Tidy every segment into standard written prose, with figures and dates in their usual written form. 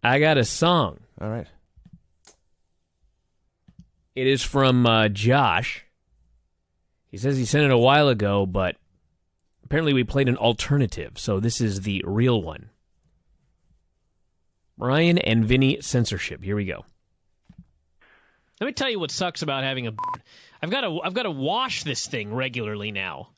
I got a song. All right. It is from Josh. He says he sent it a while ago, but apparently we played an alternative, so this is the real one. Brian and Vinny censorship. Here we go. Let me tell you what sucks about having a... I've got to wash this thing regularly now.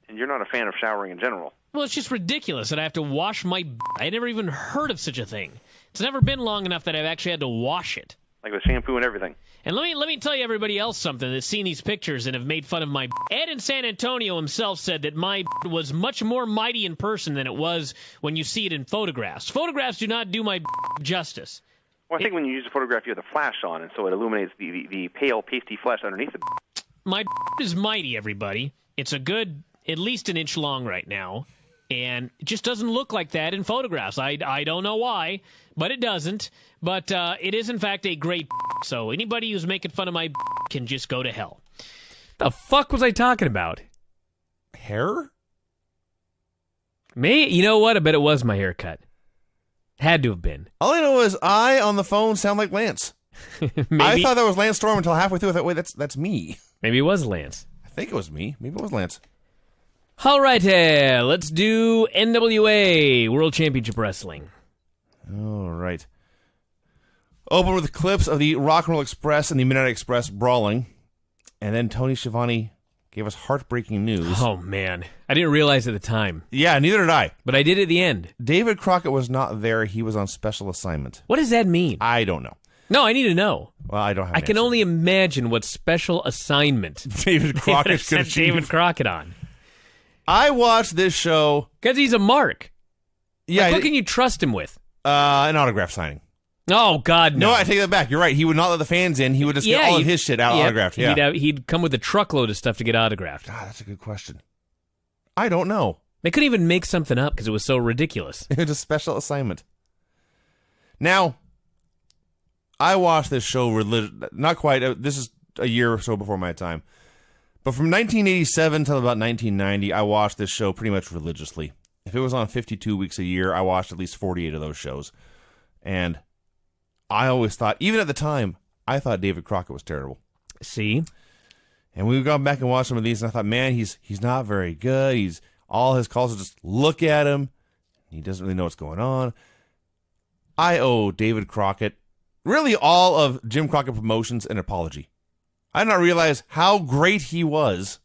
And you're not a fan of showering in general. Well, it's just ridiculous that I have to wash my... I had never even heard of such a thing. It's never been long enough that I've actually had to wash it. Like with shampoo and everything. And let me tell you everybody else something that's seen these pictures and have made fun of my... Ed in San Antonio himself said that my was much more mighty in person than it was when you see it in photographs. Photographs do not do my justice. Well, I think when you use a photograph, you have the flash on, and so it illuminates the pale, pasty flesh underneath it. My is mighty, everybody. It's a good, at least an inch long right now. And it just doesn't look like that in photographs. I don't know why, but it doesn't. But it is, in fact, a great... So anybody who's making fun of my can just go to hell. The fuck was I talking about? Hair? Me? You know what? I bet it was my haircut. Had to have been. All I know is I, on the phone, sound like Lance. I thought that was Lance Storm until halfway through. I thought, wait, that's me. Maybe it was Lance. I think it was me. Maybe it was Lance. All right, let's do NWA World Championship Wrestling. All right. Open with clips of the Rock and Roll Express and the Midnight Express brawling. And then Tony Schiavone gave us heartbreaking news. Oh, man. I didn't realize at the time. Yeah, neither did I. But I did at the end. David Crockett was not there. He was on special assignment. What does that mean? I don't know. No, I need to know. Well, I don't have I can only imagine what special assignment David Crockett could sent David Crockett on. I watched this show... Because he's a mark. Yeah. Like, what can you trust him with? An autograph signing. Oh, God, no. No, I take that back. You're right. He would not let the fans in. He would just get all of his shit out autographed. Yeah. He'd come with a truckload of stuff to get autographed. God, that's a good question. I don't know. They couldn't even make something up because it was so ridiculous. It was a special assignment. Now, I watched this show not quite. This is a year or so before my time. But from 1987 till about 1990, I watched this show pretty much religiously. If it was on 52 weeks a year, I watched at least 48 of those shows. And I always thought, even at the time, I thought David Crockett was terrible. See? And we've gone back and watched some of these, and I thought, man, he's not very good. All his calls are just look at him. He doesn't really know what's going on. I owe David Crockett, really all of Jim Crockett Promotions, an apology. I did not realize how great he was,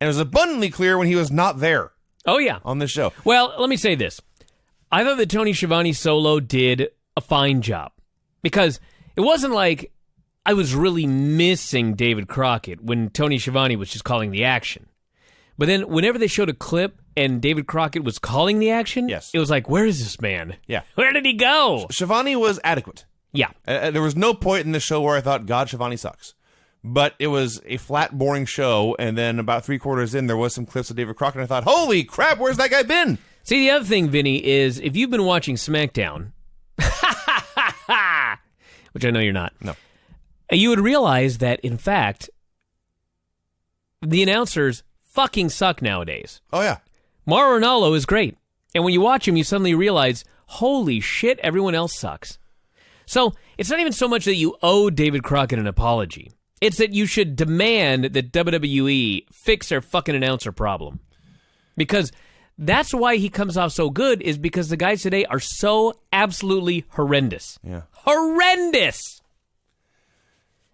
and it was abundantly clear when he was not there. Oh, yeah. On this show. Well, let me say this. I thought that Tony Schiavone Solo did a fine job, because it wasn't like I was really missing David Crockett when Tony Schiavone was just calling the action. But then whenever they showed a clip and David Crockett was calling the action, yes, it was like, where is this man? Yeah. Where did he go? Schiavone was adequate. Yeah. There was no point in the show where I thought, God, Schiavone sucks. But it was a flat, boring show, and then about 3/4 in, there was some clips of David Crockett, and I thought, holy crap, where's that guy been? See, the other thing, Vinny, is if you've been watching SmackDown, which I know you're not, no, you would realize that, in fact, the announcers fucking suck nowadays. Oh, yeah. Mauro Ranallo is great. And when you watch him, you suddenly realize, holy shit, everyone else sucks. So it's not even so much that you owe David Crockett an apology. It's that you should demand that WWE fix their fucking announcer problem. Because that's why he comes off so good, is because the guys today are so absolutely horrendous. Yeah. Horrendous!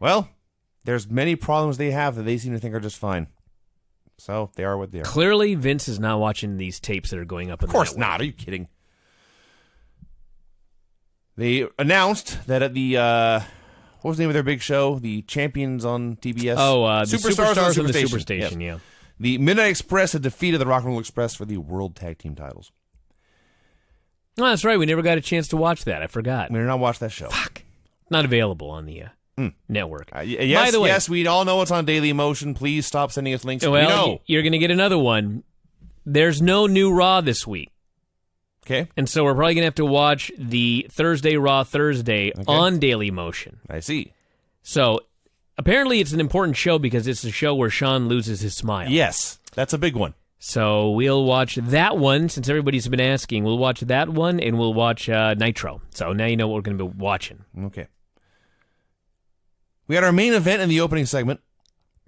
Well, there's many problems they have that they seem to think are just fine. So they are what they are. Clearly, Vince is not watching these tapes that are going up in the network. Of course not. Are you kidding? They announced that at the, what was the name of their big show? The Champions on TBS? Oh, the Superstars on the Superstation. Superstation, Yes. yeah. The Midnight Express had defeated the Rock and Roll Express for the World Tag Team titles. Oh, that's right. We never got a chance to watch that. I forgot. We did not watch that show. Fuck. Not available on the network. Yes, By the way, yes, we all know it's on Daily Motion. Please stop sending us links. Well, we know. You're going to get another one. There's no new Raw this week. Okay. And so we're probably going to have to watch the Thursday Raw Thursday on Daily Motion. I see. So apparently it's an important show because it's the show where Sean loses his smile. Yes, that's a big one. So we'll watch that one, since everybody's been asking. We'll watch that one, and we'll watch Nitro. So now you know what we're going to be watching. Okay. We had our main event in the opening segment.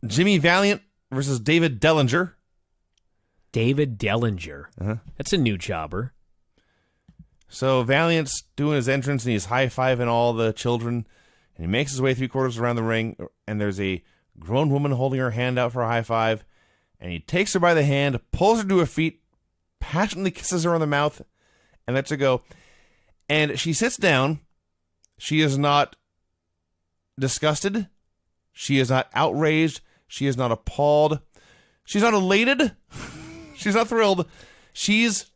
Jimmy Valiant versus David Dellinger. David Dellinger. Uh-huh. That's a new jobber. So Valiant's doing his entrance, and he's high-fiving all the children. And he makes his way 3/4 around the ring, and there's a grown woman holding her hand out for a high five. And he takes her by the hand, pulls her to her feet, passionately kisses her on the mouth, and lets her go. And she sits down. She is not disgusted. She is not outraged. She is not appalled. She's not elated. She's not thrilled. She's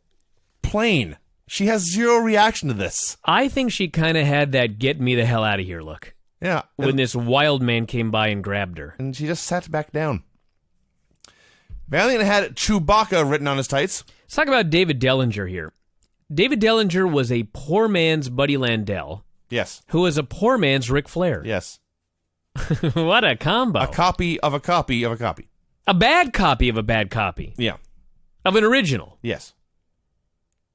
plain. She has zero reaction to this. I think she kind of had that get me the hell out of here look. Yeah. When this wild man came by and grabbed her. And she just sat back down. Valiant had Chewbacca written on his tights. Let's talk about David Dellinger here. David Dellinger was a poor man's Buddy Landell. Yes. Who was a poor man's Ric Flair. Yes. What a combo. A copy of a copy of a copy. A bad copy of a bad copy. Yeah. Of an original. Yes.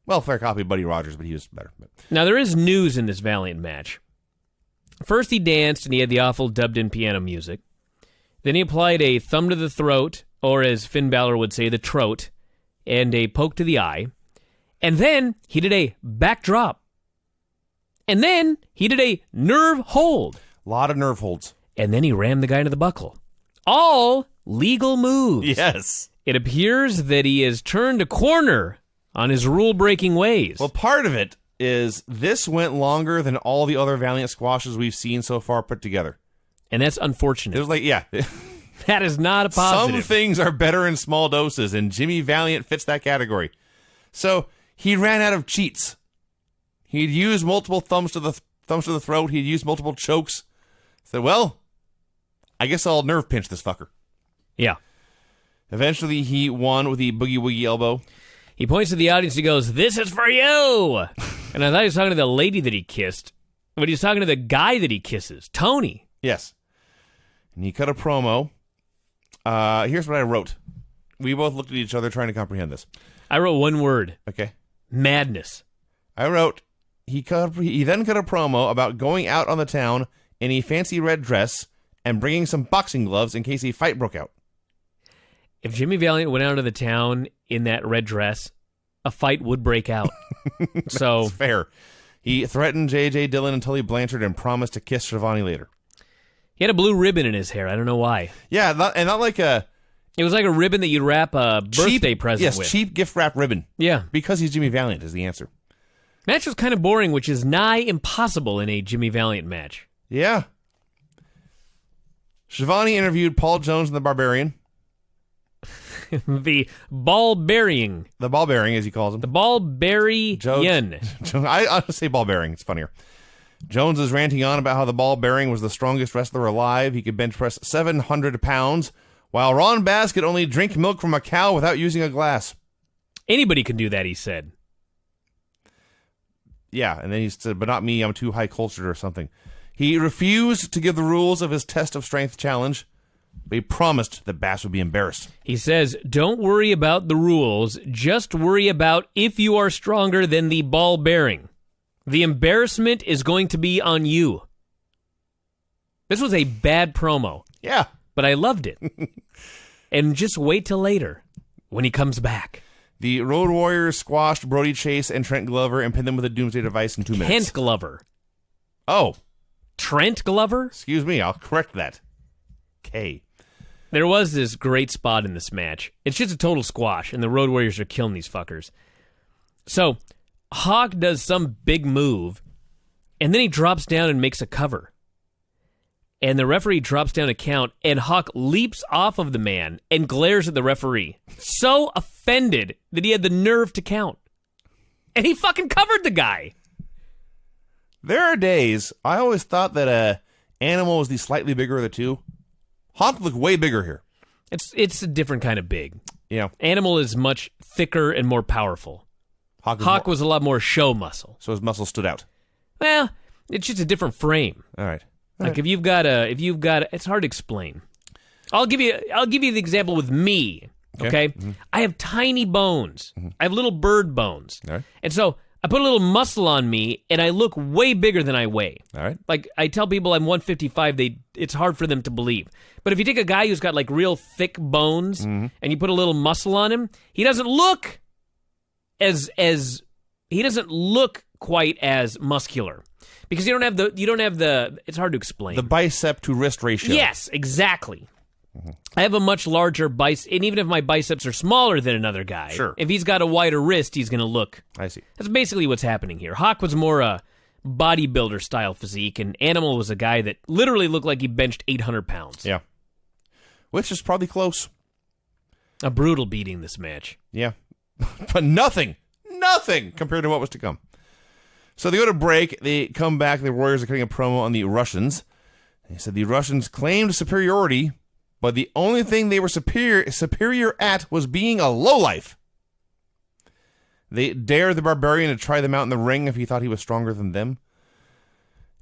Well, fair copy of Buddy Rogers, but he was better. Now, there is news in this Valiant match. First, he danced, and he had the awful dubbed-in piano music. Then he applied a thumb to the throat, or as Finn Balor would say, the trote, and a poke to the eye. And then he did a backdrop. And then he did a nerve hold. A lot of nerve holds. And then he rammed the guy into the buckle. All legal moves. Yes. It appears that he has turned a corner on his rule-breaking ways. Well, part of it is this went longer than all the other Valiant squashes we've seen so far put together. And that's unfortunate. It was like, yeah. That is not a positive. Some things are better in small doses, and Jimmy Valiant fits that category. So he ran out of cheats. He'd used multiple thumbs to the throat. He'd used multiple chokes. Said, well, I guess I'll nerve pinch this fucker. Yeah. Eventually, he won with the boogie woogie elbow. He points to the audience. He goes, "This is for you." And I thought he was talking to the lady that he kissed, but he's talking to the guy that he kisses, Tony. Yes. And he cut a promo. Here's what I wrote. We both looked at each other trying to comprehend this. I wrote one word. Okay. Madness. I wrote, he then cut a promo about going out on the town in a fancy red dress and bringing some boxing gloves in case a fight broke out. If Jimmy Valiant went out of the town in that red dress, a fight would break out. So That's fair. He threatened J.J. Dillon and Tully Blanchard and promised to kiss Shivani later. He had a blue ribbon in his hair. I don't know why. Yeah, not like a... It was like a ribbon that you'd wrap a birthday present with. Yes, cheap gift wrap ribbon. Yeah. Because he's Jimmy Valiant is the answer. Match was kind of boring, which is nigh impossible in a Jimmy Valiant match. Yeah. Shivani interviewed Paul Jones and the Barbarian. The ball-bearing. The ball-bearing, as he calls him. The ball-bearing. I'll just say ball-bearing. It's funnier. Jones is ranting on about how the ball-bearing was the strongest wrestler alive. He could bench press 700 pounds, while Ron Bass could only drink milk from a cow without using a glass. Anybody can do that, he said. Yeah, and then he said, but not me, I'm too high-cultured or something. He refused to give the rules of his test of strength challenge, but he promised that Bass would be embarrassed. He says, don't worry about the rules, just worry about if you are stronger than the ball-bearing. The embarrassment is going to be on you. This was a bad promo. Yeah. But I loved it. And just wait till later, when he comes back. The Road Warriors squashed Brody Chase and Trent Glover and pinned them with a Doomsday device in 2 minutes. Kent Glover. Oh. Trent Glover? Excuse me, I'll correct that. K. There was this great spot in this match. It's just a total squash, and the Road Warriors are killing these fuckers. So, Hawk does some big move, and then he drops down and makes a cover. And the referee drops down a count, and Hawk leaps off of the man and glares at the referee. So offended that he had the nerve to count. And he fucking covered the guy. There are days, I always thought that Animal was the slightly bigger of the two. Hawk looked way bigger here. It's a different kind of big. Yeah. Animal is much thicker and more powerful. Hawk was a lot more show muscle. So his muscles stood out. Well, it's just a different frame. All right. If you've got it's hard to explain. I'll give you the example with me. Okay? I have tiny bones. I have little bird bones. All right. And so I put a little muscle on me, and I look way bigger than I weigh. All right. Like, I tell people I'm 155, it's hard for them to believe. But if you take a guy who's got, like, real thick bones, and you put a little muscle on him, he doesn't look he doesn't look quite as muscular. Because you don't have the, it's hard to explain. The bicep to wrist ratio. Yes, exactly. I have a much larger bicep, and even if my biceps are smaller than another guy, Sure. if he's got a wider wrist, he's going to look. I see. That's basically what's happening here. Hawk was more a bodybuilder style physique, and Animal was a guy that literally looked like he benched 800 pounds. Yeah. Which is probably close. A brutal beating this match. Yeah. But nothing compared to what was to come. So they go to break. They come back. The Warriors are cutting a promo on the Russians. They said the Russians claimed superiority, but the only thing they were superior at was being a lowlife. They dared the Barbarian to try them out in the ring if he thought he was stronger than them.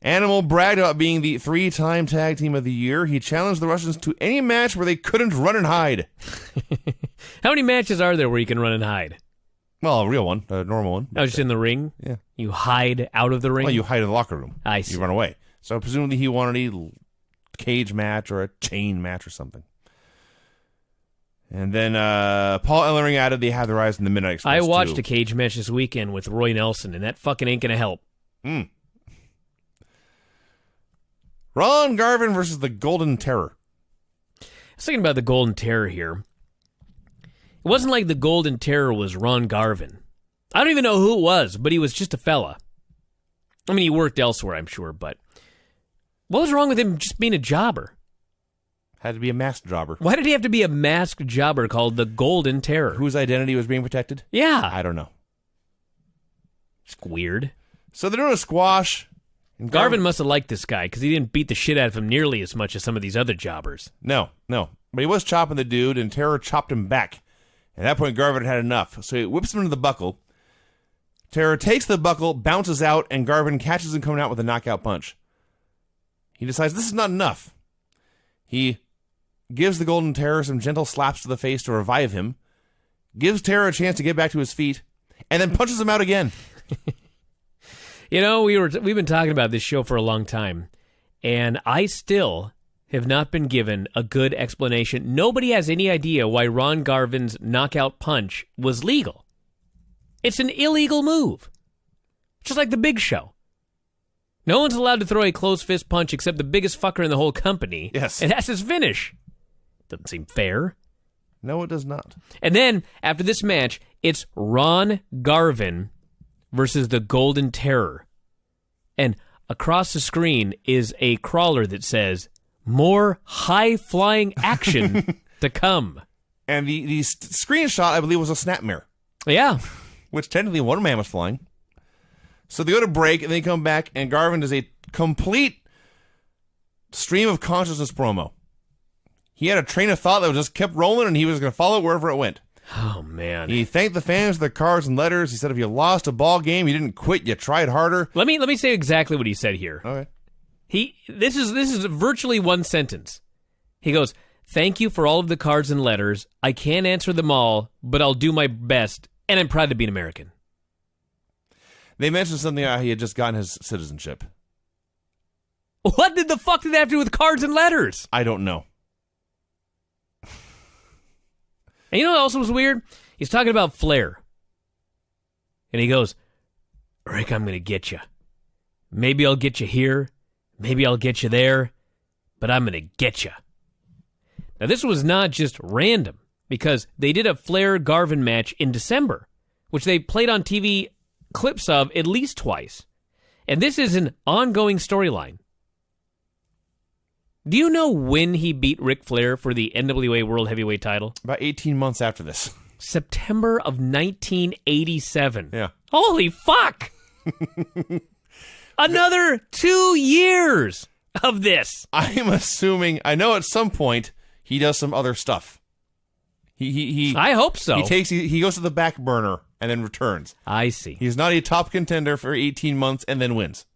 Animal bragged about being the 3-time tag team of the year. He challenged the Russians to any match where they couldn't run and hide. How many matches are there where you can run and hide? Well, a real one, a normal one. Oh, just in the ring? Yeah. You hide out of the ring? Well, you hide in the locker room. I see. You run away. So presumably he wanted a cage match or a chain match or something. And then Paul Ellering added they have their eyes in the Midnight Express. I watched a cage match this weekend with Roy Nelson, and that fucking ain't gonna help. Ron Garvin versus the Golden Terror. I was thinking about the Golden Terror here. It wasn't like the Golden Terror was Ron Garvin. I don't even know who it was, but he was just a fella. I mean, he worked elsewhere, I'm sure, but what was wrong with him just being a jobber? Had to be a masked jobber. Why did he have to be a masked jobber called the Golden Terror? Whose identity was being protected? Yeah. I don't know. It's weird. So they're doing a squash. And Garvin must have liked this guy because he didn't beat the shit out of him nearly as much as some of these other jobbers. No. But he was chopping the dude, and Terror chopped him back. At that point, Garvin had enough, so he whips him into the buckle. Terror takes the buckle, bounces out, and Garvin catches him coming out with a knockout punch. He decides this is not enough. He gives the Golden Terror some gentle slaps to the face to revive him, gives Terror a chance to get back to his feet, and then punches him out again. You know, we've been talking about this show for a long time, and I still have not been given a good explanation. Nobody has any idea why Ron Garvin's knockout punch was legal. It's an illegal move. Just like the Big Show. No one's allowed to throw a closed fist punch except the biggest fucker in the whole company. Yes. And that's his finish. Doesn't seem fair. No, it does not. And then, after this match, it's Ron Garvin versus the Golden Terror. And across the screen is a crawler that says, "More high-flying action to come." And the screenshot, I believe, was a snapmare. Yeah. Which technically one man was flying. So they go to break, and they come back, and Garvin does a complete stream of consciousness promo. He had a train of thought that just kept rolling, and he was going to follow it wherever it went. Oh, man. He thanked the fans for their cards and letters. He said if you lost a ball game, you didn't quit, you tried harder. Let me say exactly what he said here. Okay. This is virtually one sentence. He goes, "Thank you for all of the cards and letters. I can't answer them all, but I'll do my best, and I'm proud to be an American." They mentioned something how he had just gotten his citizenship. What the fuck did that have to do with cards and letters? I don't know. And you know what also was weird? He's talking about Flair. And he goes, "Rick, I'm going to get you. Maybe I'll get you here. Maybe I'll get you there. But I'm going to get you." Now, this was not just random, because they did a Flair-Garvin match in December, which they played on TV clips of at least twice. And this is an ongoing storyline. Do you know when he beat Ric Flair for the NWA World Heavyweight title? About 18 months after this. September of 1987. Yeah. Holy fuck! Another 2 years of this. I'm assuming, I know at some point he does some other stuff. I hope so. He goes to the back burner and then returns. I see. He's not a top contender for 18 months and then wins.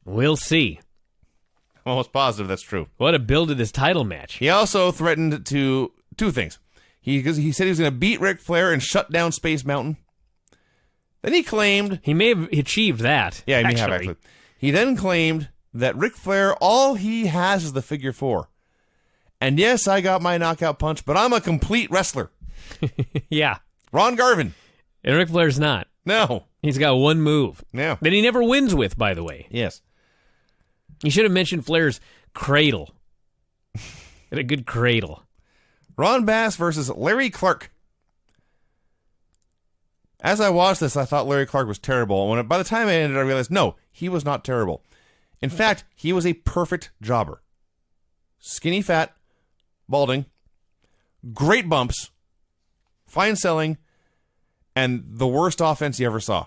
We'll see. I'm almost positive that's true. What a build to this title match. He also threatened to two things. He said he was going to beat Ric Flair and shut down Space Mountain. Then he claimed... He may have achieved that. Yeah, he may have, actually. He then claimed that Ric Flair, all he has is the figure 4. And yes, I got my knockout punch, but I'm a complete wrestler. Yeah. Ron Garvin. And Ric Flair's not. No. He's got one move. Yeah. That he never wins with, by the way. Yes. You should have mentioned Flair's cradle. Had a good cradle. Ron Bass versus Larry Clark. As I watched this, I thought Larry Clark was terrible. By the time I ended, I realized, no, he was not terrible. In fact, he was a perfect jobber. Skinny fat, balding, great bumps, fine selling, and the worst offense you ever saw.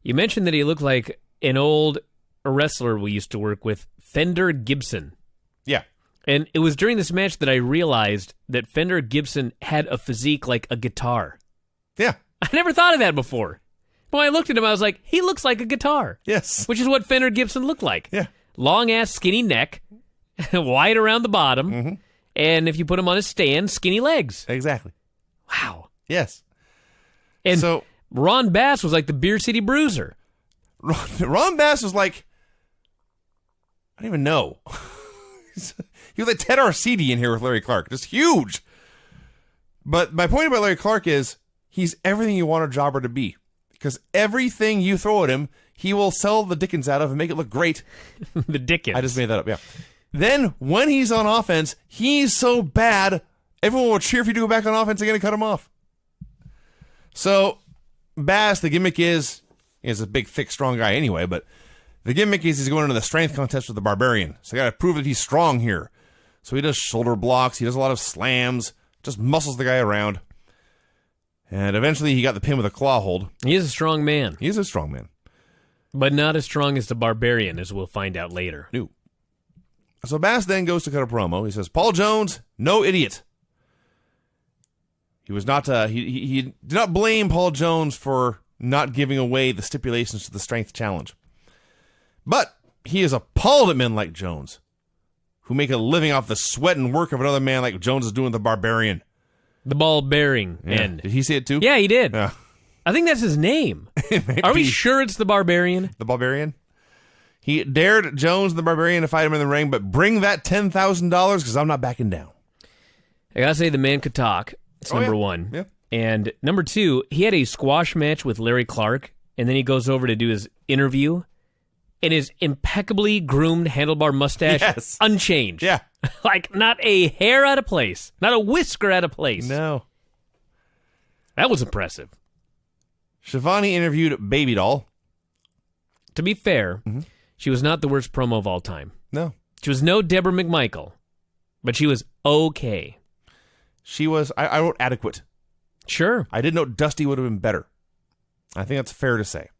You mentioned that he looked like an old wrestler we used to work with, Fender Gibson. Yeah. And it was during this match that I realized that Fender Gibson had a physique like a guitar. Yeah. I never thought of that before. But when I looked at him, I was like, he looks like a guitar. Yes. Which is what Fender Gibson looked like. Yeah. Long-ass skinny neck, wide around the bottom, and if you put him on a stand, skinny legs. Exactly. Wow. Yes. And so Ron Bass was like the Beer City Bruiser. Ron Bass was like, I don't even know. He was like Ted Arcidi in here with Larry Clark. Just huge. But my point about Larry Clark is he's everything you want a jobber to be. Because everything you throw at him, he will sell the dickens out of and make it look great. The dickens. I just made that up, yeah. Then, when he's on offense, he's so bad, everyone will cheer for you to go back on offense again and cut him off. So, Bass, the gimmick is a big, thick, strong guy anyway, but the gimmick is he's going into the strength contest with the Barbarian. So, got to prove that he's strong here. So, he does shoulder blocks, he does a lot of slams, just muscles the guy around. And eventually, he got the pin with a claw hold. He is a strong man. He is a strong man. But not as strong as the Barbarian, as we'll find out later. No. So Bass then goes to cut a promo. He says, Paul Jones, no idiot. He was not. He did not blame Paul Jones for not giving away the stipulations to the strength challenge. But he is appalled at men like Jones, who make a living off the sweat and work of another man like Jones is doing with the Barbarian. The ball bearing Yeah. end. Did he say it too? Yeah, he did. Yeah. I think that's his name. Are we sure it's the Barbarian? The Barbarian? He dared Jones and the Barbarian to fight him in the ring, but bring that $10,000 because I'm not backing down. I gotta say, the man could talk. It's number one. Yeah. And number two, he had a squash match with Larry Clark, and then he goes over to do his interview, and his impeccably groomed handlebar mustache unchanged. Yeah. Like, not a hair out of place. Not a whisker out of place. No. That was impressive. Shivani interviewed Baby Doll. To be fair, she was not the worst promo of all time. No. She was no Deborah McMichael, but she was okay. She was, I wrote adequate. Sure. I did note Dusty would have been better. I think that's fair to say.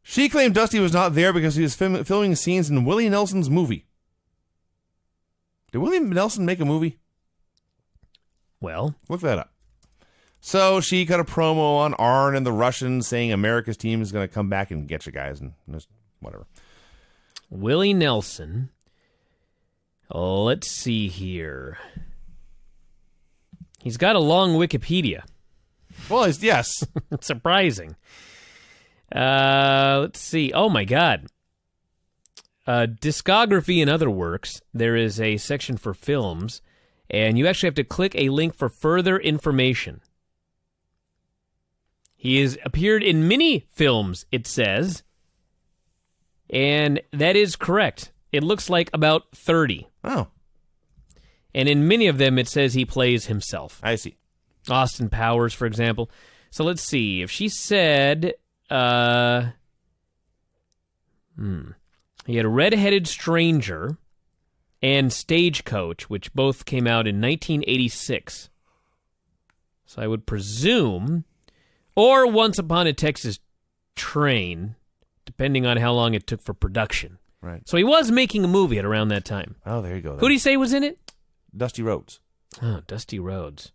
She claimed Dusty was not there because he was filming scenes in Willie Nelson's movie. Did Willie Nelson make a movie? Well, Look that up. So she cut a promo on Arn and the Russians saying America's team is going to come back and get you guys and just whatever. Willie Nelson. Let's see here. He's got a long Wikipedia. Well, yes. It's surprising. Let's see. Oh, my God. Discography and other works. There is a section for films, and you actually have to click a link for further information. He has appeared in many films, it says, and that is correct. It looks like about 30. Oh, And in many of them, it says he plays himself. I see. Austin Powers, for example. So let's see. If she said, he had a Red-Headed Stranger and Stagecoach, which both came out in 1986. So I would presume, or Once Upon a Texas Train, depending on how long it took for production. Right. So he was making a movie at around that time. Oh, there you go. Who did he say was in it? Dusty Rhodes. Oh, Dusty Rhodes.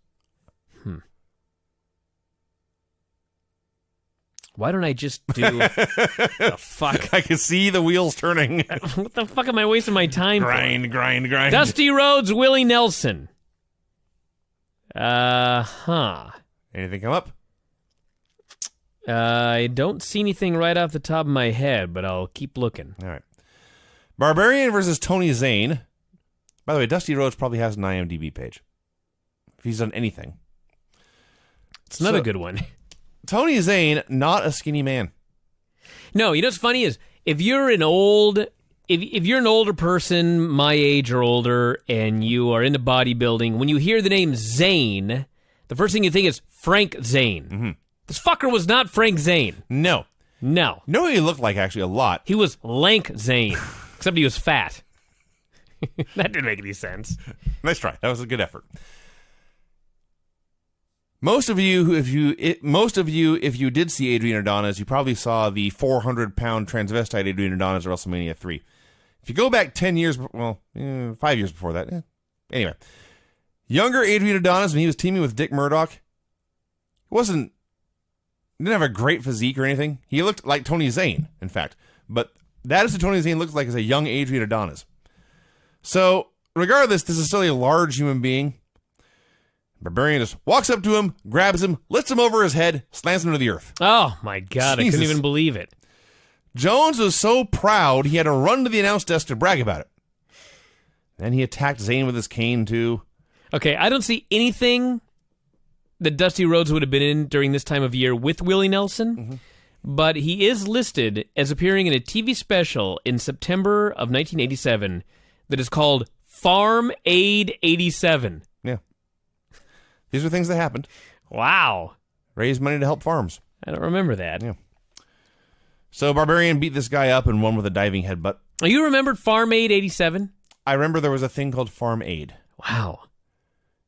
Why don't I just do... the fuck? I can see the wheels turning. What the fuck am I wasting my time for? grind. Dusty Rhodes, Willie Nelson. Huh. Anything come up? I don't see anything right off the top of my head, but I'll keep looking. All right. Barbarian versus Tony Zane. By the way, Dusty Rhodes probably has an IMDb page. If he's done anything. It's another good one. Tony Zane, not a skinny man. No, you know what's funny is if you're an older person, my age or older, and you are into bodybuilding, when you hear the name Zane, the first thing you think is Frank Zane. Mm-hmm. This fucker was not Frank Zane. No. No. You know who he looked like, actually, a lot? He was Lank Zane, except he was fat. That didn't make any sense. Nice try. That was a good effort. Most of you, if you did see Adrian Adonis, you probably saw the 400-pound transvestite Adrian Adonis at WrestleMania 3. If you go back 10 years, 5 years before that. Anyway, younger Adrian Adonis, when he was teaming with Dick Murdoch, didn't have a great physique or anything. He looked like Tony Zane, in fact. But that is what Tony Zane looks like as a young Adrian Adonis. So, regardless, this is still a large human being. Barbarian just walks up to him, grabs him, lifts him over his head, slams him to the earth. Oh, my God. Jesus. I couldn't even believe it. Jones was so proud, he had to run to the announce desk to brag about it. Then he attacked Zane with his cane, too. Okay, I don't see anything that Dusty Rhodes would have been in during this time of year with Willie Nelson, but he is listed as appearing in a TV special in September of 1987 that is called Farm Aid 87. Yeah. These are things that happened. Wow. Raised money to help farms. I don't remember that. Yeah. So Barbarian beat this guy up and won with a diving headbutt. Oh, you remembered Farm Aid 87? I remember there was a thing called Farm Aid. Wow.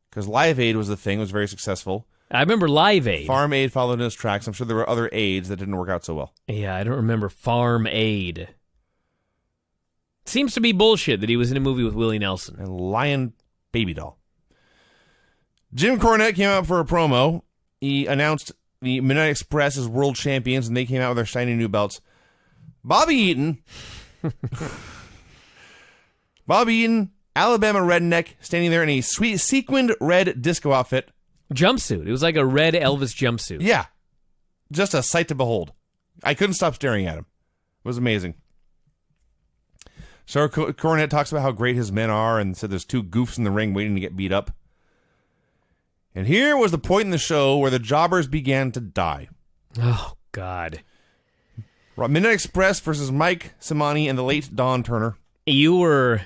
Because Live Aid was the thing. It was very successful. I remember Live Aid. Farm Aid followed in his tracks. I'm sure there were other aids that didn't work out so well. Yeah, I don't remember Farm Aid. Seems to be bullshit that he was in a movie with Willie Nelson. And Lion Baby Doll. Jim Cornette came out for a promo. He announced the Midnight Express as world champions, and they came out with their shiny new belts. Bobby Eaton, Alabama redneck, standing there in a sweet sequined red disco outfit. Jumpsuit. It was like a red Elvis jumpsuit. Yeah. Just a sight to behold. I couldn't stop staring at him. It was amazing. So Cornette talks about how great his men are and said there's two goofs in the ring waiting to get beat up. And here was the point in the show where the jobbers began to die. Oh, God. Midnight Express versus Mike Simani and the late Don Turner. You were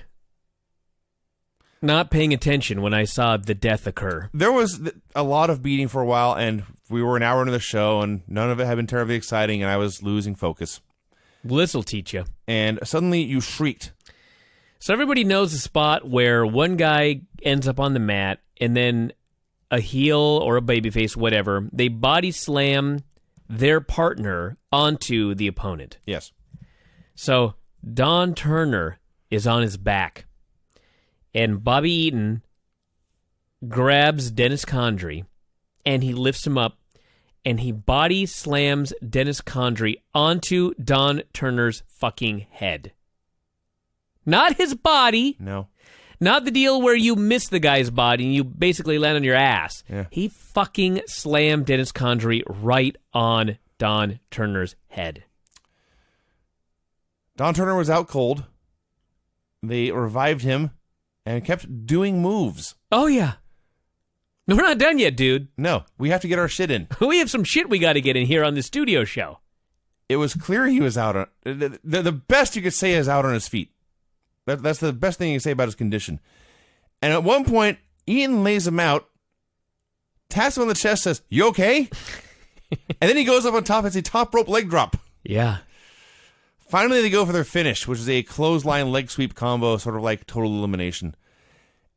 not paying attention when I saw the death occur. There was a lot of beating for a while, and we were an hour into the show, and none of it had been terribly exciting, and I was losing focus. Well, this'll teach you. And suddenly you shrieked. So everybody knows the spot where one guy ends up on the mat, and then a heel or a babyface, whatever, they body slam their partner onto the opponent. Yes. So Don Turner is on his back, and Bobby Eaton grabs Dennis Condrey, and he lifts him up, and he body slams Dennis Condrey onto Don Turner's fucking head. Not his body. No. Not the deal where you miss the guy's body and you basically land on your ass. Yeah. He fucking slammed Dennis Condrey right on Don Turner's head. Don Turner was out cold. They revived him and kept doing moves. Oh, yeah. No, we're not done yet, dude. No, we have to get our shit in. We have some shit we got to get in here on the studio show. It was clear he was out on... The best you could say is out on his feet. That's the best thing you can say about his condition. And at one point, Ian lays him out, taps him on the chest, says, "You okay?" And then he goes up on top. It's a top rope leg drop. Yeah. Finally, they go for their finish, which is a clothesline leg sweep combo, sort of like total elimination.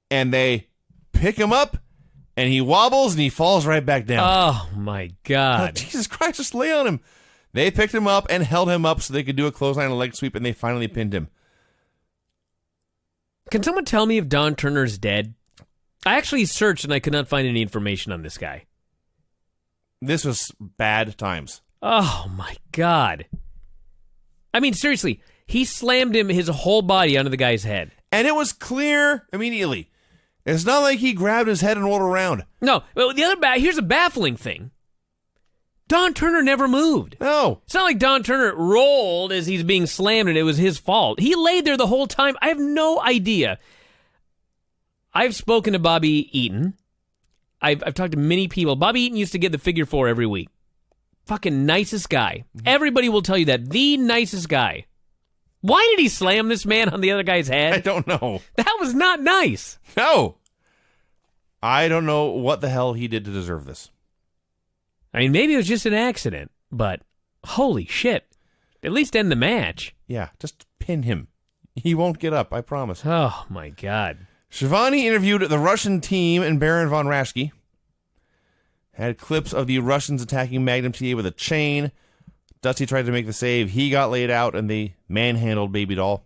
And they pick him up, and he wobbles, and he falls right back down. Oh, my God. Jesus Christ, just lay on him. They picked him up and held him up so they could do a clothesline and leg sweep, and they finally pinned him. Can someone tell me if Don Turner's dead? I actually searched and I could not find any information on this guy. This was bad times. Oh, my God. I mean, seriously, he slammed his whole body onto the guy's head. And it was clear immediately. It's not like he grabbed his head and rolled around. No, well, here's a baffling thing. Don Turner never moved. No. It's not like Don Turner rolled as he's being slammed and it was his fault. He laid there the whole time. I have no idea. I've spoken to Bobby Eaton. I've talked to many people. Bobby Eaton used to get the figure 4 every week. Fucking nicest guy. Everybody will tell you that. The nicest guy. Why did he slam this man on the other guy's head? I don't know. That was not nice. No. I don't know what the hell he did to deserve this. I mean, maybe it was just an accident, but holy shit. At least end the match. Yeah, just pin him. He won't get up, I promise. Oh, my God. Shivani interviewed the Russian team and Baron von Raschke. Had clips of the Russians attacking Magnum TA with a chain. Dusty tried to make the save. He got laid out, and they manhandled Baby Doll.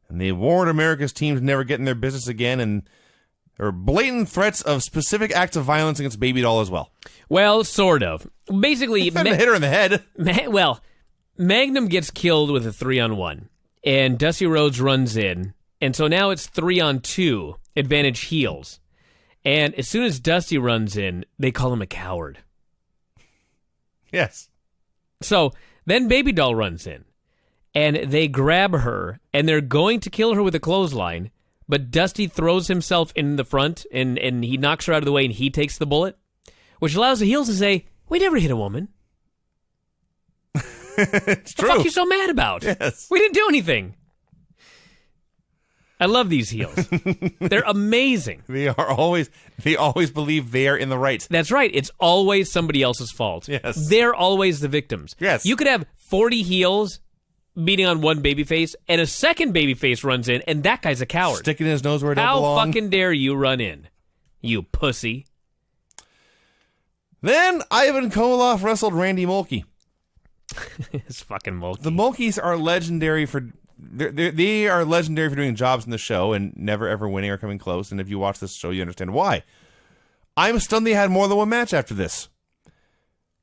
And they warned America's team to never get in their business again, and there were blatant threats of specific acts of violence against Baby Doll as well. Well, sort of. Basically, Hit her in the head. Magnum gets killed with a 3-on-1, and Dusty Rhodes runs in, and so now it's 3-on-2, advantage heels. And as soon as Dusty runs in, they call him a coward. Yes. So then Baby Doll runs in, and they grab her, and they're going to kill her with a clothesline, but Dusty throws himself in the front, and he knocks her out of the way, and he takes the bullet, which allows the heels to say, we never hit a woman. It's true. What the fuck are you so mad about? Yes. We didn't do anything. I love these heels. They're amazing. They always believe they are in the right. That's right. It's always somebody else's fault. Yes. They're always the victims. Yes. You could have 40 heels beating on one babyface, and a second babyface runs in, and that guy's a coward. Sticking his nose where it don't How belong. fucking dare you run in, you pussy. Then Ivan Koloff wrestled Randy Mulkey. It's fucking Mulkey. The Mulkeys are legendary for... They are legendary for doing jobs in the show and never ever winning or coming close. And if you watch this show, you understand why. I'm stunned they had more than one match after this.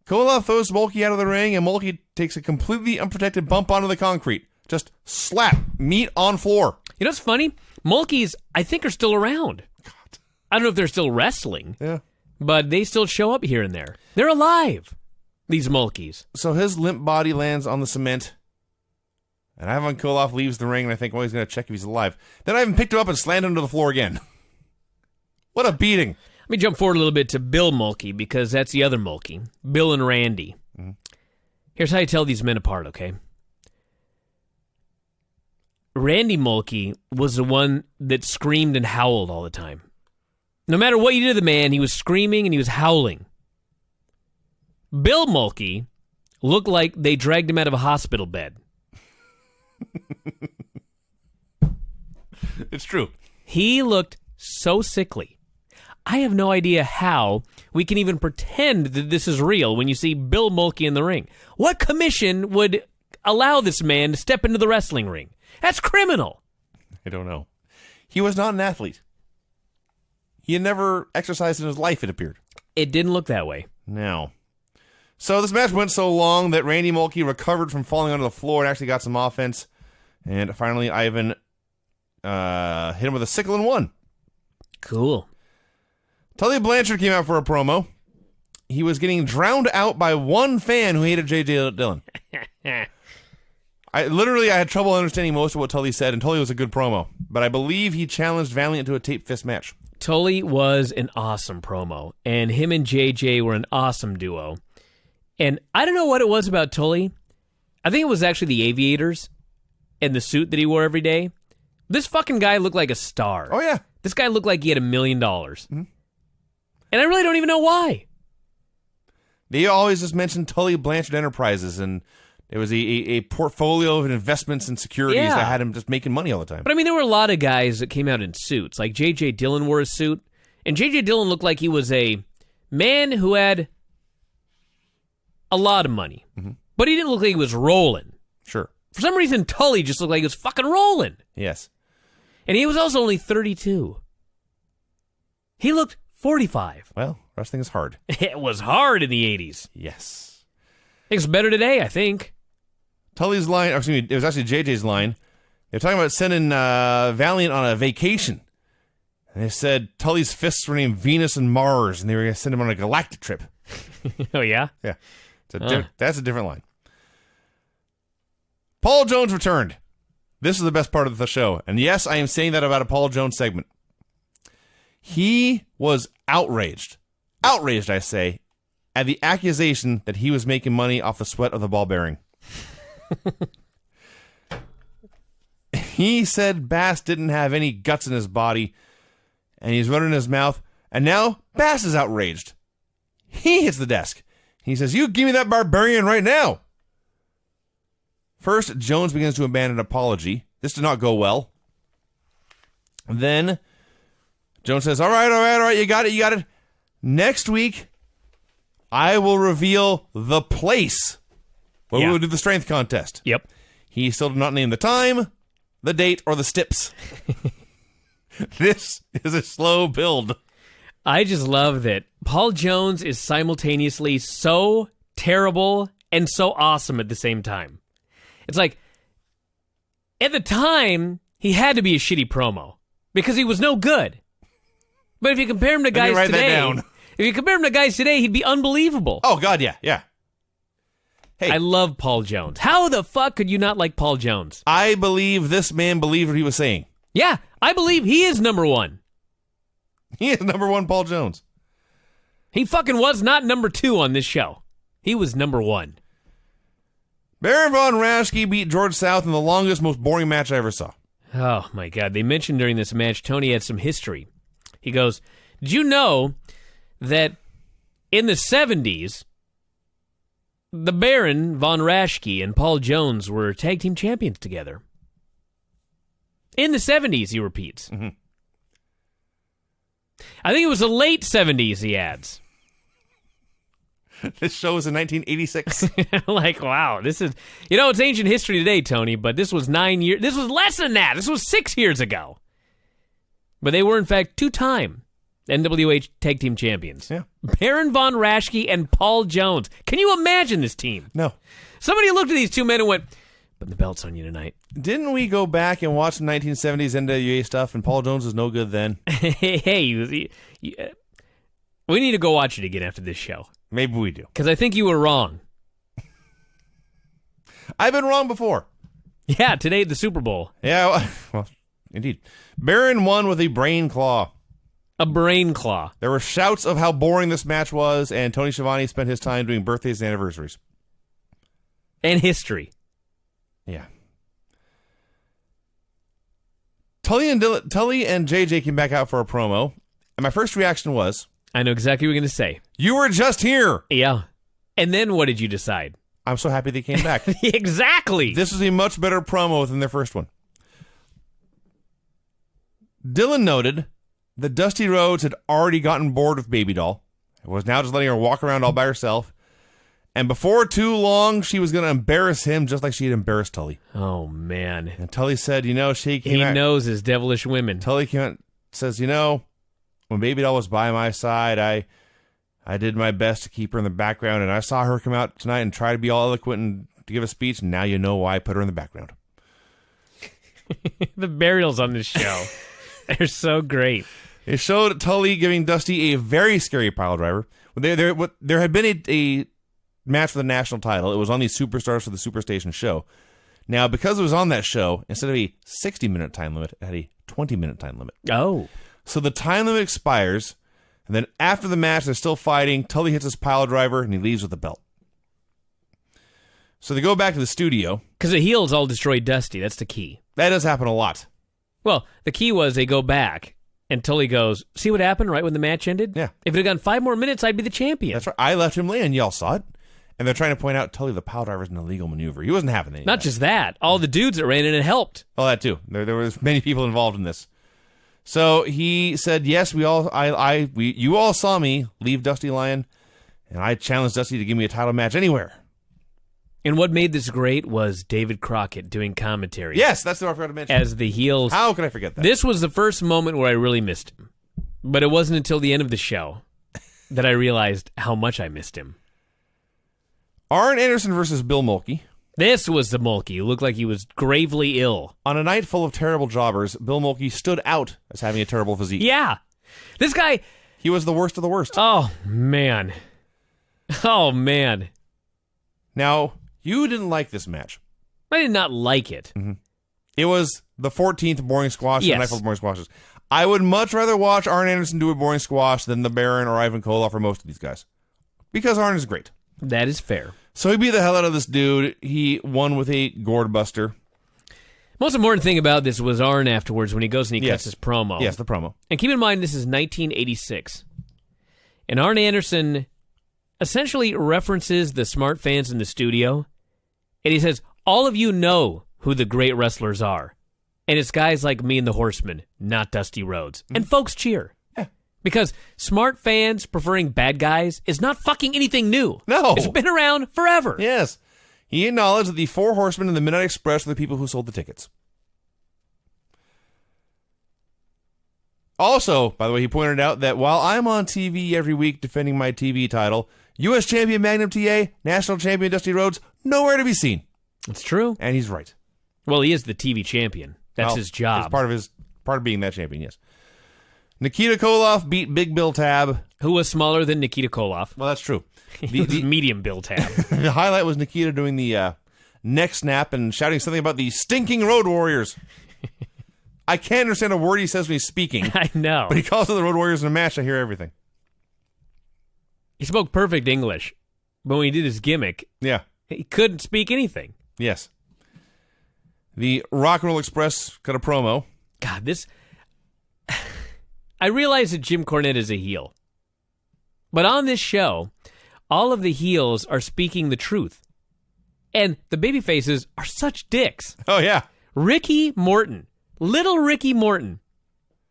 Koloff throws Mulkey out of the ring, and Mulkey takes a completely unprotected bump onto the concrete. Just slap, meat on floor. You know what's funny? Mulkeys, I think, are still around. God. I don't know if they're still wrestling, Yeah. but they still show up here and there. They're alive, these Mulkeys. So his limp body lands on the cement. And Ivan Koloff leaves the ring, and I think, well, he's going to check if he's alive. Then Ivan picked him up and slammed him to the floor again. What a beating. Let me jump forward a little bit to Bill Mulkey, because that's the other Mulkey, Bill and Randy. Mm-hmm. Here's how you tell these men apart, okay? Randy Mulkey was the one that screamed and howled all the time. No matter what you did to the man, he was screaming and he was howling. Bill Mulkey looked like they dragged him out of a hospital bed. It's true. He looked so sickly. I have no idea how we can even pretend that this is real when you see Bill Mulkey in the ring. What commission would allow this man to step into the wrestling ring? That's criminal. I don't know. He was not an athlete. He had never exercised in his life, it appeared. It didn't look that way. No. So this match went so long that Randy Mulkey recovered from falling onto the floor and actually got some offense. And finally, Ivan hit him with a sickle and won. Cool. Tully Blanchard came out for a promo. He was getting drowned out by one fan who hated J.J. Dillon. I had trouble understanding most of what Tully said, and Tully was a good promo. But I believe he challenged Valiant to a tape fist match. Tully was an awesome promo, and him and JJ were an awesome duo. And I don't know what it was about Tully. I think it was actually the aviators and the suit that he wore every day. This fucking guy looked like a star. Oh, yeah. This guy looked like he had $1 million. Mm-hmm. And I really don't even know why. They always just mentioned Tully Blanchard Enterprises, and there was a portfolio of investments and securities that had him just making money all the time. But I mean, there were a lot of guys that came out in suits. Like J.J. Dillon wore a suit. And J.J. Dillon looked like he was a man who had a lot of money. Mm-hmm. But he didn't look like he was rolling. Sure. For some reason, Tully just looked like he was fucking rolling. Yes. And he was also only 32. He looked 45. Well, wrestling is hard. It was hard in the 80s. Yes. It's better today, I think. Tully's line, excuse me, it was actually JJ's line. They're talking about sending Valiant on a vacation. And they said Tully's fists were named Venus and Mars, and they were going to send him on a galactic trip. Oh, yeah? Yeah. That's a different line. Paul Jones returned. This is the best part of the show. And yes, I am saying that about a Paul Jones segment. He was outraged. Outraged, I say, at the accusation that he was making money off the sweat of the ball bearing. He said Bass didn't have any guts in his body, and he's running his mouth, and now Bass is outraged. He hits the desk. He says, "You give me that Barbarian right now." First, Jones begins to abandon an apology. This did not go well. Then, Jones says, all right, you got it. Next week, I will reveal the place where we will do the strength contest. Yep. He still did not name the time, the date, or the stips. This is a slow build. I just love that Paul Jones is simultaneously so terrible and so awesome at the same time. It's like, at the time, he had to be a shitty promo because he was no good. But if you compare him to guys today, he'd be unbelievable. Oh, God, yeah. Hey, I love Paul Jones. How the fuck could you not like Paul Jones? I believe this man believed what he was saying. Yeah, I believe he is number one. He is number one Paul Jones. He fucking was not number 2 on this show. He was number 1. Baron von Raschke beat George South in the longest, most boring match I ever saw. Oh, my God. They mentioned during this match Tony had some history. He goes, did you know that in the 70s, the Baron von Raschke and Paul Jones were tag team champions together? In the 70s, he repeats. Mm-hmm. I think it was the late 70s, he adds. This show was in 1986. Like, wow, this is, it's ancient history today, Tony, but this was 9 years, this was less than that. This was 6 years ago. But they were, in fact, 2-time NWH Tag Team Champions. Yeah. Baron von Raschke and Paul Jones. Can you imagine this team? No. Somebody looked at these two men and went, putting the belts on you tonight. Didn't we go back and watch some 1970s NWA stuff, and Paul Jones was no good then? Hey, we need to go watch it again after this show. Maybe we do. Because I think you were wrong. I've been wrong before. Yeah, today at the Super Bowl. Yeah, well, indeed. Baron won with a brain claw. A brain claw. There were shouts of how boring this match was, and Tony Schiavone spent his time doing birthdays and anniversaries. And history. Yeah. Tully and JJ came back out for a promo, and my first reaction was, I know exactly what you're going to say. You were just here. Yeah. And then what did you decide? I'm so happy they came back. Exactly. This was a much better promo than their first one. Dylan noted that Dusty Rhodes had already gotten bored with Baby Doll and was now just letting her walk around all by herself. And before too long, she was going to embarrass him just like she had embarrassed Tully. Oh, man. And Tully said, she came He out. knows his devilish women. Tully came out, says, when Baby Doll was by my side, I did my best to keep her in the background, and I saw her come out tonight and try to be all eloquent and to give a speech, and now you know why I put her in the background. The burials on this show, they're so great. It showed Tully giving Dusty a very scary pile driver. There had been a match for the national title. It was on the Superstars for the Superstation show. Now, because it was on that show, instead of a 60-minute time limit, it had a 20-minute time limit. Oh. So the time limit expires, and then after the match, they're still fighting. Tully hits his pile driver, and he leaves with the belt. So they go back to the studio. Because the heels all destroyed Dusty. That's the key. That does happen a lot. Well, the key was they go back, and Tully goes, see what happened right when the match ended? Yeah. If it had gone 5 more minutes, I'd be the champion. That's right. I left him laying. Y'all saw it. And they're trying to point out Tully, the pile driver, is an illegal maneuver. He wasn't having any. Not just that. All the dudes that ran in and helped. Oh, that too. There was many people involved in this. So he said, yes, you all saw me leave Dusty lying, and I challenged Dusty to give me a title match anywhere. And what made this great was David Crockett doing commentary. Yes, that's what I forgot to mention. As the heels. How could I forget that? This was the first moment where I really missed him. But it wasn't until the end of the show that I realized how much I missed him. Arn Anderson versus Bill Mulkey. This was the Mulkey who looked like he was gravely ill. On a night full of terrible jobbers, Bill Mulkey stood out as having a terrible physique. Yeah. This guy... He was the worst of the worst. Oh, man. Oh, man. Now, you didn't like this match. I did not like it. Mm-hmm. It was the 14th boring squash Yes. and night full of boring squashes. I would much rather watch Arn Anderson do a boring squash than the Baron or Ivan Koloff or most of these guys. Because Arn is great. That is fair. So he beat the hell out of this dude. He won with a gourd buster. Most important thing about this was Arn afterwards when he goes and he cuts his promo. Yes, the promo. And keep in mind, this is 1986. And Arn Anderson essentially references the smart fans in the studio. And he says, all of you know who the great wrestlers are. And it's guys like me and the Horsemen, not Dusty Rhodes. And folks cheer. Yeah. Because smart fans preferring bad guys is not fucking anything new. No. It's been around forever. Yes. He acknowledged that the Four Horsemen and the Midnight Express were the people who sold the tickets. Also, by the way, he pointed out that while I'm on TV every week defending my TV title, U.S. Champion Magnum TA, National Champion Dusty Rhodes, nowhere to be seen. It's true. And he's right. Well, he is the TV champion. That's his job. It's part of being that champion, yes. Nikita Koloff beat Big Bill Tab. Who was smaller than Nikita Koloff. Well, that's true. He was medium Bill Tab. The highlight was Nikita doing the neck snap and shouting something about the stinking Road Warriors. I can't understand a word he says when he's speaking. I know. But he calls them the Road Warriors in a match. I hear everything. He spoke perfect English, but when he did his gimmick, Yeah. he couldn't speak anything. Yes. The Rock and Roll Express cut a promo. God, this... I realize that Jim Cornette is a heel. But on this show, all of the heels are speaking the truth. And the babyfaces are such dicks. Oh, yeah. Ricky Morton. Little Ricky Morton.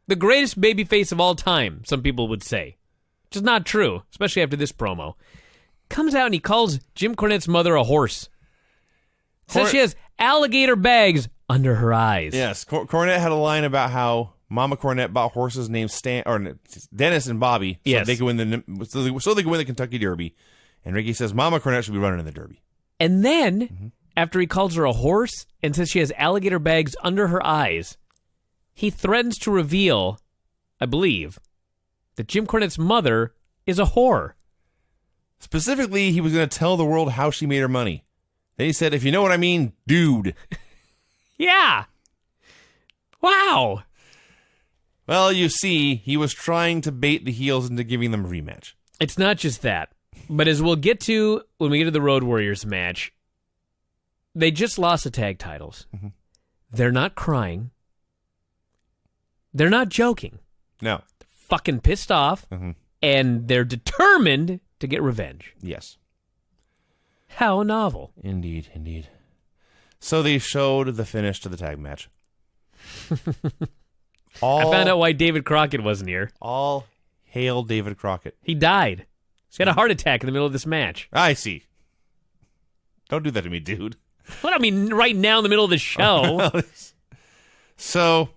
The greatest babyface of all time, some people would say. Which is not true, especially after this promo. Comes out and he calls Jim Cornette's mother a horse. Says she has alligator bags under her eyes. Yes. Cornette had a line about how Mama Cornette bought horses named Dennis and Bobby so Yes. they could win the Kentucky Derby. And Ricky says Mama Cornette should be running in the Derby. And then, after he calls her a horse and says she has alligator bags under her eyes, he threatens to reveal, I believe, that Jim Cornette's mother is a whore. Specifically, he was going to tell the world how she made her money. Then he said, if you know what I mean, dude. Yeah. Wow. Well, you see, he was trying to bait the heels into giving them a rematch. It's not just that. But as we'll get to when we get to the Road Warriors match, they just lost the tag titles. Mm-hmm. They're not crying. They're not joking. No. They're fucking pissed off. Mm-hmm. And they're determined to get revenge. Yes. How novel. Indeed, indeed. So they showed the finish to the tag match. I found out why David Crockett wasn't here. All hail David Crockett. He died. He had a heart attack in the middle of this match. I see. Don't do that to me, dude. What, I mean, right now in the middle of the show. So,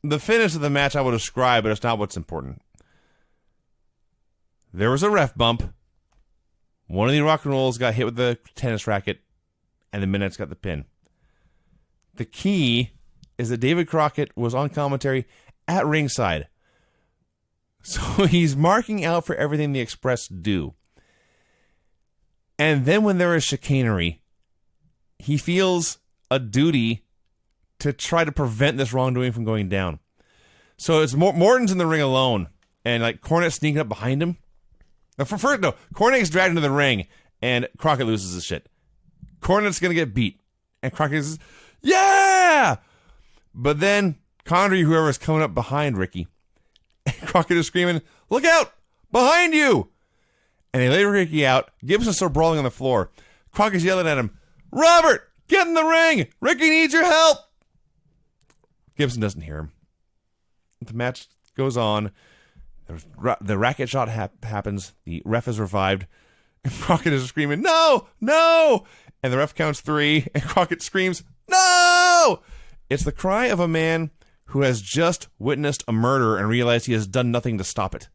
the finish of the match I will describe, but it's not what's important. There was a ref bump. One of the rock and rolls got hit with the tennis racket, and the Midnights got the pin. The key is that David Crockett was on commentary at ringside. So he's marking out for everything the Express do. And then when there is chicanery, he feels a duty to try to prevent this wrongdoing from going down. So it's Morton's in the ring alone, and like Cornette sneaking up behind him. Now, Cornette gets dragged into the ring, and Crockett loses his shit. Cornette's going to get beat. And Crockett says, yeah! But then Condrey, whoever is coming up behind Ricky, and Crockett is screaming, look out! Behind you! And they lay Ricky out. Gibson's still brawling on the floor. Crockett's yelling at him, Robert, get in the ring! Ricky needs your help! Gibson doesn't hear him. The match goes on. The racket shot happens. The ref is revived. And Crockett is screaming, no! No! And the ref counts 3, and Crockett screams, no! It's the cry of a man who has just witnessed a murder and realized he has done nothing to stop it.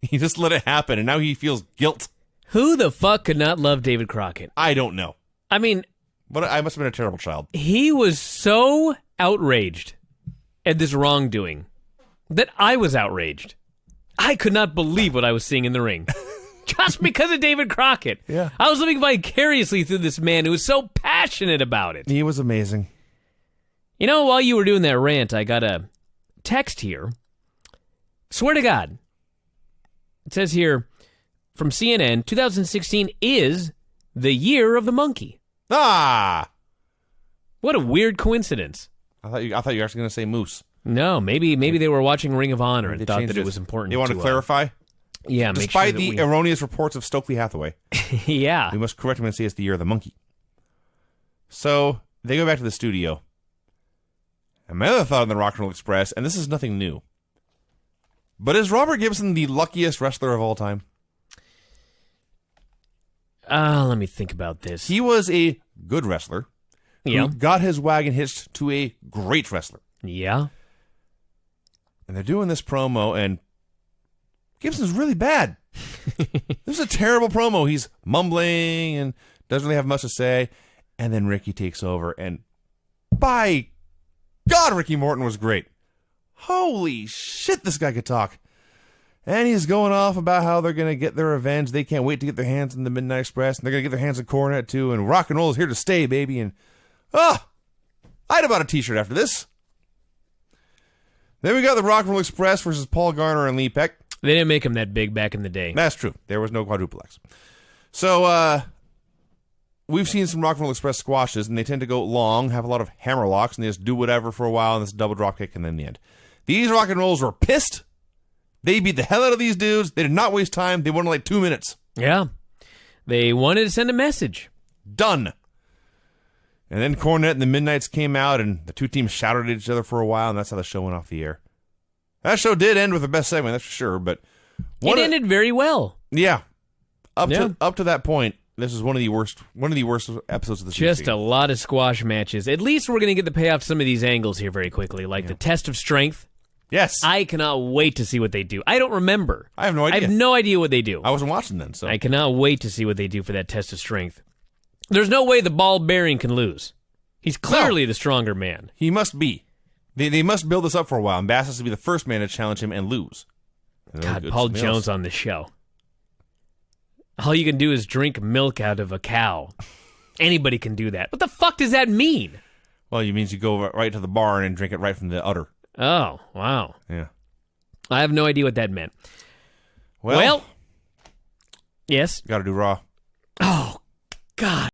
He just let it happen, and now he feels guilt. Who the fuck could not love David Crockett? I don't know. I mean, But I must have been a terrible child. he was so outraged at this wrongdoing that I was outraged. I could not believe what I was seeing in the ring. Just because of David Crockett. Yeah. I was living vicariously through this man who was so passionate about it. He was amazing. You know, while you were doing that rant, I got a text here. Swear to God. It says here, from CNN, 2016 is the year of the monkey. Ah! What a weird coincidence. I thought you were actually going to say moose. No, maybe they were watching Ring of Honor and They thought changed that it was important. You want to clarify? Yeah, make Despite sure that the erroneous reports of Stokely Hathaway, yeah. we must correct him and say it's the year of the monkey. So they go back to the studio. And my other thought on the Rock and Roll Express, and this is nothing new, but is Robert Gibson the luckiest wrestler of all time? Let me think about this. He was a good wrestler Yeah. who got his wagon hitched to a great wrestler. Yeah. And they're doing this promo, and Gibson's really bad. This is a terrible promo. He's mumbling and doesn't really have much to say. And then Ricky takes over, and by God, Ricky Morton was great. Holy shit, this guy could talk. And he's going off about how they're going to get their revenge. They can't wait to get their hands in the Midnight Express, and they're going to get their hands in Cornet, too, and rock and roll is here to stay, baby. And, I'd have bought a t-shirt after this. Then we got the Rock and Roll Express versus Paul Garner and Lee Peck. They didn't make him that big back in the day. That's true. There was no quadruple X. So, we've seen some Rock and Roll Express squashes, and they tend to go long, have a lot of hammer locks, and they just do whatever for a while, and this double drop kick, and then the end. These Rock and Rolls were pissed. They beat the hell out of these dudes. They did not waste time. They wanted like 2 minutes. Yeah. They wanted to send a message. Done. And then Cornette and the Midnights came out, and the two teams shouted at each other for a while, and that's how the show went off the air. That show did end with the best segment, that's for sure. But It ended very well. Yeah, up to that point, this is one of the worst episodes of the season. Just a lot of squash matches. At least we're going to get the payoff to some of these angles here very quickly, like the test of strength. Yes, I cannot wait to see what they do. I don't remember. I have no idea. I have no idea what they do. I wasn't watching then, so I cannot wait to see what they do for that test of strength. There's no way the Barbarian can lose. He's clearly the stronger man. He must be. They must build this up for a while, and Bass has to be the first man to challenge him and lose. God, Paul Jones on the show. All you can do is drink milk out of a cow. Anybody can do that. What the fuck does that mean? Well, it means you go right to the barn and drink it right from the udder. Oh, wow. Yeah. I have no idea what that meant. Well yes? Got to do Raw. Oh, God.